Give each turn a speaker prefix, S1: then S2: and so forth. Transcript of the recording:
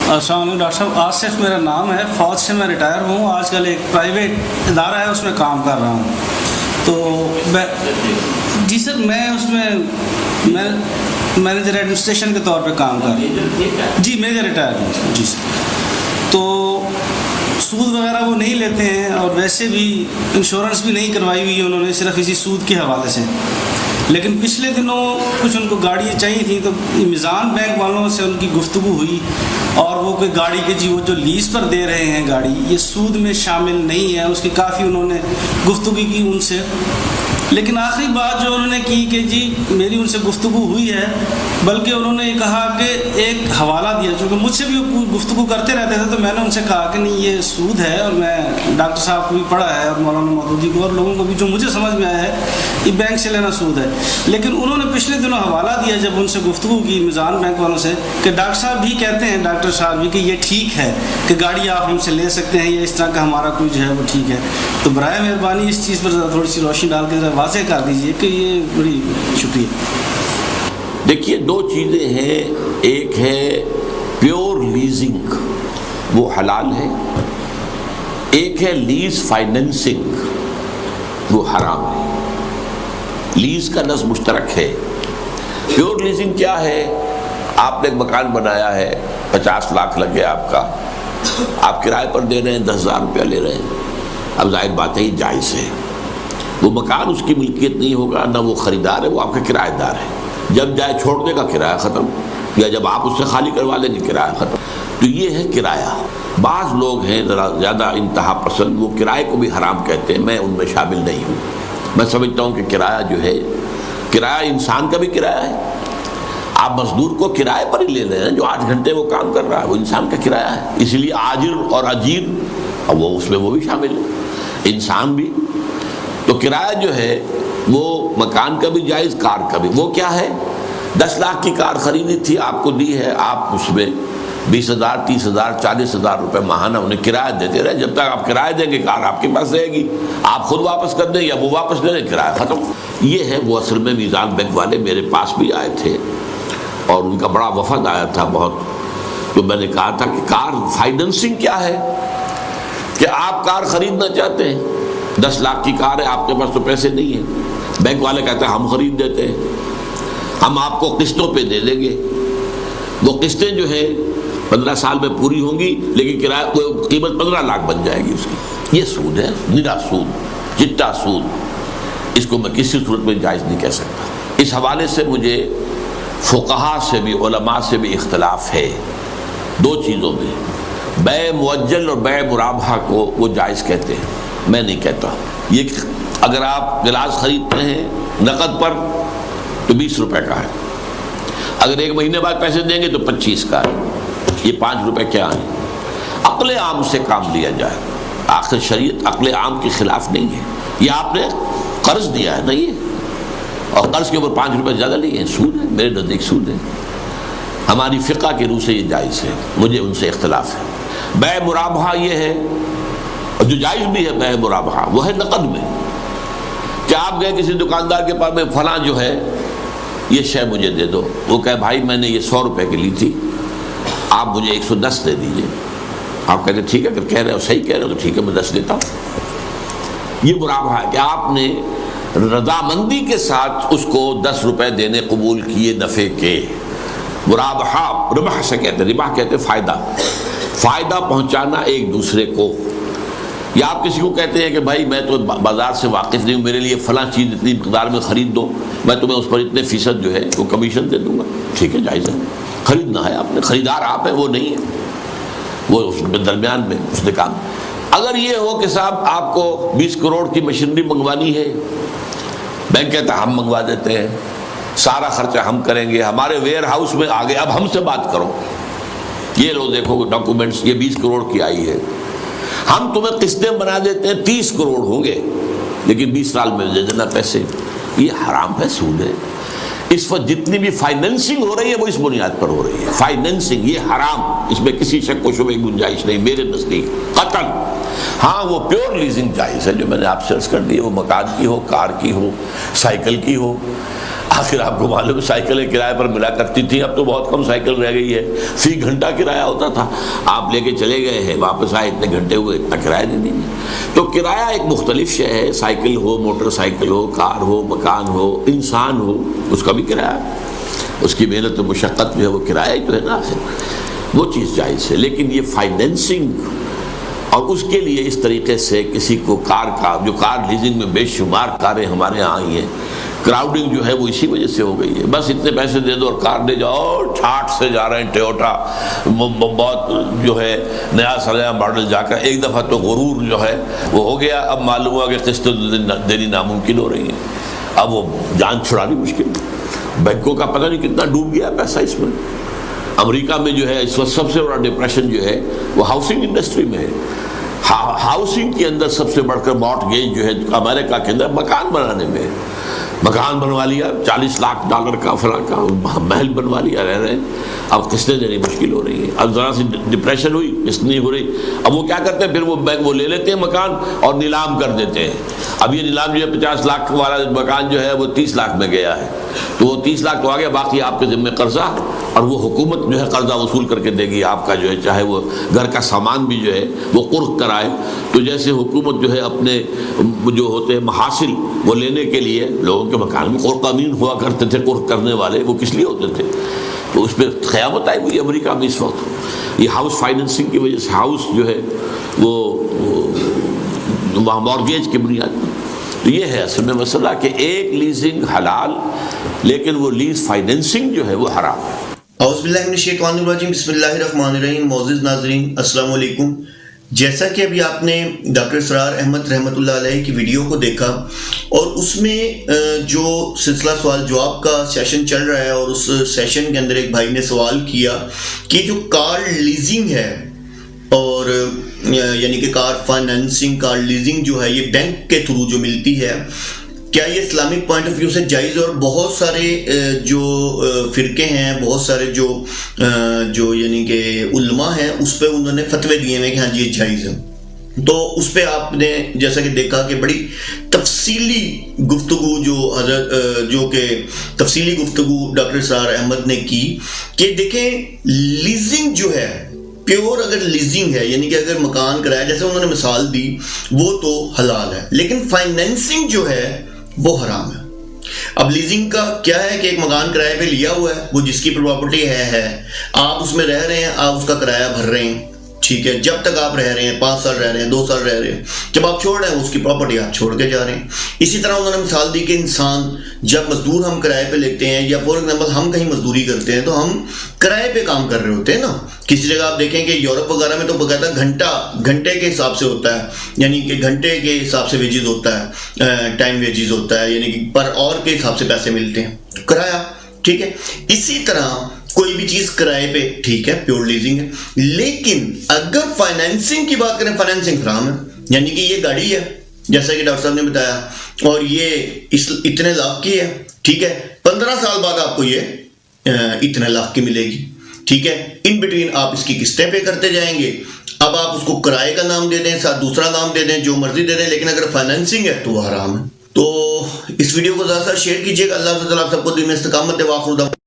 S1: السلام علیکم ڈاکٹر صاحب، آصف میرا نام ہے، فوج سے میں ریٹائر ہوں، آج کل ایک پرائیویٹ ادارہ ہے اس میں کام کر رہا ہوں. تو جی سر، میں اس میں مینیجر ایڈمنسٹریشن کے طور پہ کام کر رہا ہوں. جی میجر ریٹائر ہوں جی سر. تو سود وغیرہ وہ نہیں لیتے ہیں، اور ویسے بھی انشورنس بھی نہیں کروائی ہوئی ہے انہوں نے، صرف اسی سود کے حوالے سے. لیکن پچھلے دنوں کچھ ان کو گاڑیاں چاہیے تھیں، تو میزان بینک والوں سے ان کی گفتگو ہوئی، اور وہ کوئی گاڑی کے وہ جو لیز پر دے رہے ہیں گاڑی، یہ سود میں شامل نہیں ہے، اس کی کافی انہوں نے گفتگو کی ان سے. لیکن آخری بات جو انہوں نے کی کہ جی میری ان سے گفتگو ہوئی ہے، بلکہ انہوں نے یہ کہا کہ ایک حوالہ دیا، چونکہ مجھ سے بھی وہ گفتگو کرتے رہتے تھے، تو میں نے ان سے کہا کہ نہیں یہ سود ہے، اور میں ڈاکٹر صاحب کو بھی پڑھا ہے اور مولانا مودودی کو اور لوگوں کو بھی جو مجھے سمجھ میں آیا ہے یہ بینک سے لینا سود ہے. لیکن انہوں نے پچھلے دنوں حوالہ دیا جب ان سے گفتگو کی میزان بینک والوں سے، کہ ڈاکٹر صاحب بھی کہتے ہیں، ڈاکٹر صاحب بھی، کہ یہ ٹھیک ہے کہ گاڑی آپ ہم سے لے سکتے ہیں، یا اس طرح کا ہمارا کوئی جو ہے وہ ٹھیک ہے. تو برائے مہربانی اس چیز پر تھوڑی سی روشنی ڈال کے واضح کر دیجیے کہ یہ بڑی شکریہ.
S2: دیکھیے، دو چیزیں ہیں، ایک ہے پیور لیزنگ، وہ حلال ہے، ایک ہے لیز فائننسنگ، وہ حرام ہے. لیز کا لفظ مشترک ہے. پیور لیزنگ کیا ہے؟ آپ نے ایک مکان بنایا ہے، 50 لاکھ لگ گیا آپ کا، آپ کرائے پر دے رہے ہیں، 10,000 روپیہ لے رہے ہیں. اب ظاہر بات ہے یہ جائز ہے. وہ مکان اس کی ملکیت نہیں ہوگا، نہ وہ خریدار ہے، وہ آپ کا کرایہ دار ہے. جب جائے چھوڑنے کا کرایہ ختم، یا جب آپ اس سے خالی کروا لیں گے کرایہ ختم. تو یہ ہے کرایہ. بعض لوگ ہیں ذرا زیادہ انتہا پسند، وہ کرائے کو بھی حرام کہتے ہیں، میں ان میں شامل نہیں ہوں. میں سمجھتا ہوں کہ کرایہ جو ہے، کرایہ انسان کا بھی کرایہ ہے. آپ مزدور کو کرائے پر ہی لے رہے ہیں، جو 8 گھنٹے وہ کام کر رہا ہے وہ انسان کا کرایہ ہے. اسی لیے آجر اور اجیر، اور وہ اس میں وہ بھی شامل ہے، انسان بھی. تو کرایہ جو ہے وہ مکان کا بھی جائز، کار کا بھی. وہ کیا ہے؟ 10 لاکھ کی کار خریدی تھی، آپ کو دی ہے، آپ اس میں 20,000 30,000 40,000 روپے ماہانہ انہیں کرایہ دیتے رہے. جب تک آپ کرایہ دیں گے کار آپ کے پاس رہے گی، آپ خود واپس کر دیں یا وہ واپس لے لیں، کرایہ ختم. یہ ہے وہ. اصل میں میزان بینک والے میرے پاس بھی آئے تھے، اور ان کا بڑا وفد آیا تھا بہت. تو میں نے کہا تھا کہ کار فائننسنگ کیا ہے، کہ آپ کار خریدنا چاہتے ہیں، 10 لاکھ کی کار ہے، آپ کے پاس تو پیسے نہیں ہیں. بینک والے کہتے ہیں ہم خرید دیتے ہیں، ہم آپ کو قسطوں پہ دے دیں گے. وہ قسطیں جو ہے 15 سال میں پوری ہوں گی، لیکن کرایہ قیمت 15 لاکھ بن جائے گی اس کی. یہ سود ہے، نرا سود، چٹا سود. اس کو میں کسی صورت میں جائز نہیں کہہ سکتا. اس حوالے سے مجھے فقہا سے بھی، علماء سے بھی اختلاف ہے دو چیزوں میں. بیع مؤجل اور بیع مرابحہ کو وہ جائز کہتے ہیں، میں نہیں کہتا. یہ اگر آپ گلاس خریدتے ہیں نقد پر تو 20 روپے کا ہے، اگر 1 مہینے بعد پیسے دیں گے تو 25 کا ہے. یہ 5 روپے کیا ہیں؟ عقل عام سے کام لیا جائے. آخر شریعت عقل عام کے خلاف نہیں ہے. یہ آپ نے قرض دیا ہے نا، یہ، اور قرض کے اوپر 5 روپے زیادہ لیے ہیں، سود ہے. میرے نزدیک سود ہے. ہماری فقہ کی روح سے یہ جائز ہے، مجھے ان سے اختلاف ہے. بیع مرابحہ یہ ہے، اور جو جائز بھی ہے بیع مرابحہ، وہ ہے نقد میں. کہ آپ گئے کسی دکاندار کے پاس، میں فلاں جو ہے یہ شے مجھے دے دو. وہ کہے بھائی میں نے یہ 100 روپے کی لی تھی، آپ مجھے 110 دے دیجئے. آپ کہتے ٹھیک ہے، اگر کہہ رہے ہو صحیح کہہ رہے ہو تو ٹھیک ہے، میں 10 دیتا ہوں. یہ مرابحہ ہے کہ آپ نے رضامندی کے ساتھ اس کو 10 روپے دینے قبول کیے نفع کے. مرابحہ ربح سے کہتے ہیں، ربح کہتے ہیں فائدہ پہنچانا ایک دوسرے کو. یا آپ کسی کو کہتے ہیں کہ بھائی میں تو بازار سے واقف نہیں ہوں، میرے لیے فلاں چیز اتنی مقدار میں خرید دو، میں تمہیں اس پر اتنے فیصد جو ہے وہ کمیشن دے دوں گا. ٹھیک ہے، جائز ہے. خریدنا ہے آپ نے، خریدار آپ ہیں، وہ نہیں ہے، وہ اس درمیان میں اس نے کام. اگر یہ ہو کہ صاحب آپ کو 20 کروڑ کی مشینری منگوانی ہے، بینک کہتا ہے ہم منگوا دیتے ہیں، سارا خرچہ ہم کریں گے، ہمارے ویئر ہاؤس میں آگے، اب ہم سے بات کرو، یہ لو دیکھو ڈاکومنٹس، یہ 20 کروڑ کی آئی ہے، ہم تمہیں قسطیں بنا دیتے ہیں، 30 کروڑ ہوں گے، لیکن 20 سال میں دے دینا پیسے. یہ حرام ہے، سود ہے. اس وقت جتنی بھی فائننسنگ ہو رہی ہے وہ اس بنیاد پر ہو رہی ہے. فائننسنگ یہ حرام، اس میں کسی شک و شبہ کی گنجائش نہیں میرے نزدیک قطعاً. ہاں وہ پیور لیزنگ جائز ہے جو میں نے آپ سے عرض کر دی، وہ مکان کی ہو، کار کی ہو، سائیکل کی ہو. آخر آپ کو معلوم سائیکلیں کرائے پر ملا کرتی تھیں، اب تو بہت کم سائیکل رہ گئی ہے، فی گھنٹہ کرایہ ہوتا تھا، آپ لے کے چلے گئے ہیں، واپس آئے اتنے گھنٹے ہوئے، اتنا کرایہ دے دیجیے۔ تو کرایہ ایک مختلف شے ہے، سائیکل ہو، موٹر سائیکل ہو، کار ہو، مکان ہو، انسان ہو، اس کا بھی کرایہ ہے، اس کی محنت و مشقت جو ہے وہ کرایہ ہی تو ہے نا آخر، وہ چیز جائز ہے۔ لیکن یہ فائنینسنگ اور اس کے لیے اس طریقے سے کسی کو کار کا، جو کار لیزنگ میں بے شمار کاریں ہمارے ہاں آئی ہیں، کراؤڈنگ جو ہے وہ اسی وجہ سے ہو گئی ہے، بس اتنے پیسے دے دو اور کار لے جاؤ، ٹھاٹ سے جا رہے ہیں ٹویوٹا، بہت جو ہے نیا سنیا ماڈل جا کر ایک دفعہ تو غرور جو ہے وہ ہو گیا، اب معلوم ہوا کہ قسط دینی ناممکن ہو رہی ہے، اب وہ جان چھڑانی مشکل ہے۔ بینکوں کا پتہ نہیں کتنا ڈوب گیا پیسہ اس میں۔ امریکہ میں جو ہے اس وقت سب سے بڑا ڈپریشن جو ہے وہ ہاؤسنگ انڈسٹری میں ہے۔ ہاؤسنگ کے اندر سب سے بڑھ کر مارٹگیج جو ہے امریکہ کے اندر مکان بنانے میں ہے۔ مکان بنوا لیا $40 لاکھ کا فلاں کا محل بنوا لیا، رہ رہے ہیں، اب قسطیں دینی مشکل ہو رہی ہیں، اب ذرا سی ڈپریشن ہوئی، قسط نہیں ہو رہی، اب وہ کیا کرتے ہیں پھر وہ بینک وہ لے لیتے ہیں مکان اور نیلام کر دیتے ہیں۔ اب یہ نیلام جو ہے 50 لاکھ والا مکان جو ہے وہ 30 لاکھ میں گیا ہے، تو وہ 30 لاکھ تو آ گیا، باقی آپ کے ذمہ قرضہ، اور وہ حکومت جو ہے قرضہ وصول کر کے دے گی آپ کا جو ہے، چاہے وہ گھر کا سامان بھی جو ہے وہ قرق کرائے۔ تو جیسے حکومت جو ہے اپنے جو ہوتے ہیں محاصل وہ لینے کے لیے، لوگوں کے مکان میں قرقامین ہوا کرتے تھے، قرق کرنے والے، وہ کس لیے ہوتے تھے؟ تو اس پہ قیامت آئی ہوئی امریکہ میں اس وقت، یہ ہاؤس فائنینسنگ کی وجہ سے ہاؤس جو ہے وہ مارگیج کی بنیاد پر۔ تو یہ ہے اصل میں مسئلہ کہ ایک لیزنگ حلال، لیکن وہ لیز فائنینسنگ جو ہے وہ حرام ہے۔
S3: اعوذ باللہ من الشیطان الرجیم، بسم اللہ الرحمن الرحیم۔ معزز ناظرین السلام علیکم۔ جیسا کہ ابھی آپ نے ڈاکٹر اسرار احمد رحمۃ اللہ علیہ کی ویڈیو کو دیکھا، اور اس میں جو سلسلہ سوال جواب کا سیشن چل رہا ہے، اور اس سیشن کے اندر ایک بھائی نے سوال کیا کہ جو کار لیزنگ ہے، اور یعنی کہ کار فائنینسنگ، کار لیزنگ جو ہے یہ بینک کے تھرو جو ملتی ہے، کیا یہ اسلامک پوائنٹ آف ویو سے جائز؟ اور بہت سارے جو فرقے ہیں، بہت سارے جو یعنی کہ علماء ہیں، اس پہ انہوں نے فتوے دیے ہیں کہ ہاں جی یہ جائز ہے۔ تو اس پہ آپ نے جیسا کہ دیکھا کہ بڑی تفصیلی گفتگو جو کہ تفصیلی گفتگو ڈاکٹر اسرار احمد نے کی، کہ دیکھیں لیزنگ جو ہے، پیور اگر لیزنگ ہے، یعنی کہ اگر مکان کرایہ، جیسے انہوں نے مثال دی، وہ تو حلال ہے، لیکن فائنینسنگ جو ہے وہ حرام ہے۔ اب لیزنگ کا کیا ہے کہ ایک مکان کرایہ پہ لیا ہوا ہے، وہ جس کی پراپرٹی ہے، آپ اس میں رہ رہے ہیں، آپ اس کا کرایہ بھر رہے ہیں، ٹھیک ہے، جب تک آپ رہ رہے ہیں، 5 سال رہ رہے ہیں، 2 سال رہ رہے ہیں، جب آپ چھوڑ رہے ہیں اس کی پراپرٹی آپ چھوڑ کے جا رہے ہیں۔ اسی طرح انہوں نے مثال دی کہ انسان جب مزدور ہم کرائے پہ لیتے ہیں، یا فور ایگزامپل ہم کہیں مزدوری کرتے ہیں، تو ہم کرائے پہ کام کر رہے ہوتے ہیں نا۔ کسی جگہ آپ دیکھیں کہ یورپ وغیرہ میں تو باقاعدہ گھنٹے کے حساب سے ہوتا ہے، یعنی کہ گھنٹے کے حساب سے ویجز ہوتا ہے، ٹائم ویجز ہوتا ہے، یعنی کہ پر آور کے حساب سے پیسے ملتے ہیں، کرایہ، ٹھیک ہے۔ اسی طرح کوئی بھی چیز کرائے پہ، ٹھیک ہے، پیور لیزنگ ہے، لیکن اگر فائنینسنگ کی بات کریں، فائنینسنگ حرام ہے۔ یعنی کہ یہ گاڑی ہے، جیسا کہ ڈاکٹر صاحب نے بتایا، اور یہ اتنے لاکھ کی ہے، ٹھیک ہے، 15 سال بعد آپ کو یہ اتنے لاکھ کی ملے گی، ٹھیک ہے۔ ان بٹوین آپ اس کی قسطیں پے کرتے جائیں گے، اب آپ اس کو کرائے کا نام دے دیں، ساتھ دوسرا نام دے دیں، جو مرضی دے دیں، لیکن اگر فائنینسنگ ہے تو وہ حرام ہے۔ تو اس ویڈیو کو زیادہ سے زیادہ شیئر کیجیے گا۔ اللہ تعالیٰ آپ سب کو دین میں استقامت دے۔ وآخر دعوانا